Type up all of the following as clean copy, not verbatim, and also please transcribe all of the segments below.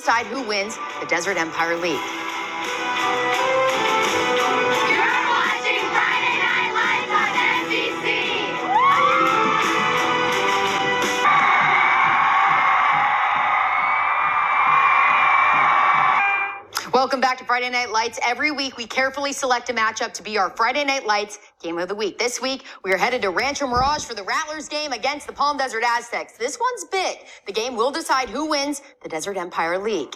decide who wins the Desert Empire League. You're watching Friday Night Lights on NBC. Welcome back to Friday Night Lights. Every week, we carefully select a matchup to be our Friday Night Lights Game of the Week. This week, we are headed to Rancho Mirage for the Rattlers game against the Palm Desert Aztecs. This one's big. The game will decide who wins the Desert Empire League.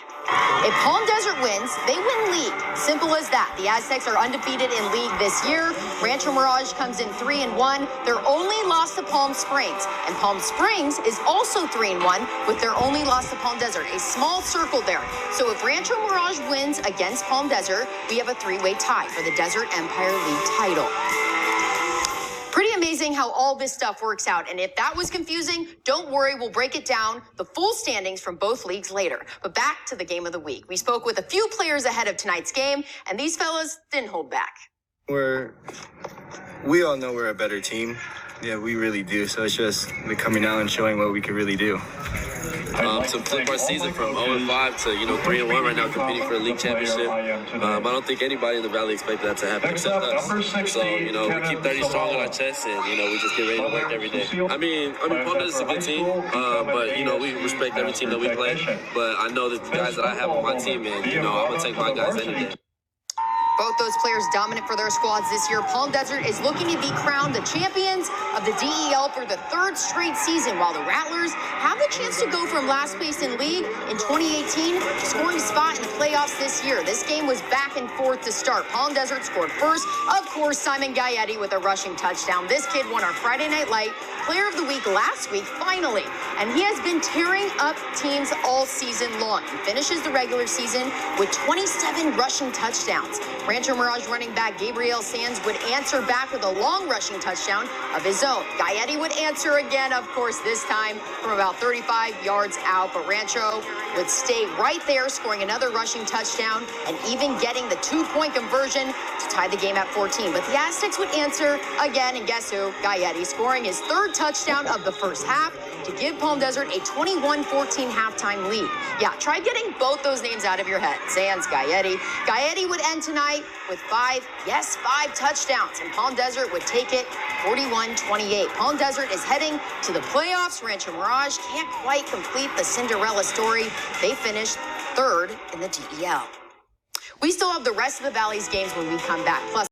If Palm Desert wins, they win league. Simple as that. The Aztecs are undefeated in league this year. Rancho Mirage comes in 3-1. Their only loss to Palm Springs. And Palm Springs is also 3-1 with their only loss to Palm Desert. A small circle there. So if Rancho Mirage wins against Palm Desert, we have a three-way tie for the Desert Empire League title. Pretty amazing how all this stuff works out. And if that was confusing, don't worry, we'll break it down, the full standings from both leagues later. But back to the Game of the Week. We spoke with a few players ahead of tonight's game, and these fellas didn't hold back. We all know we're a better team. Yeah, we really do. So it's just coming out and showing what we can really do. To flip our season from 0-5 to 3-1 right now, competing for a league championship. I don't think anybody in the Valley expected that to happen except us. So we keep 30 strong on our chest, and we just get ready to work every day. I mean, Palm Desert is a good team, but we respect every team that we play. But I know that the guys that I have on my team, and I'm gonna take my guys any day. Both those players dominant for their squads this year. Palm Desert is looking to be crowned the champions of the DEL for the third straight season, while the Rattlers have the chance to go from last place in league in 2018 to scoring a spot in the playoffs this year. This game was back and forth to start. Palm Desert scored first. Of course, Simon Gaetti with a rushing touchdown. This kid won our Friday Night Light Player of the Week last week, finally. And he has been tearing up teams all season long. He finishes the regular season with 27 rushing touchdowns. Rancho Mirage running back Gabriel Sands would answer back with a long rushing touchdown of his own. Gaetti would answer again, of course, this time from about 35 yards out. But Rancho would stay right there, scoring another rushing touchdown and even getting the 2-point conversion to tie the game at 14. But the Aztecs would answer again, and guess who? Gaetti, scoring his third touchdown of the first half to give Palm Desert a 21-14 halftime lead. Yeah, try getting both those names out of your head. Sands, Gaetti. Gaetti would end tonight with 5 touchdowns, and Palm Desert would take it 41-28. Palm Desert is heading to the playoffs. Rancho Mirage can't quite complete the Cinderella story. They finished third in the DEL. We still have the rest of the Valley's games when we come back. Plus,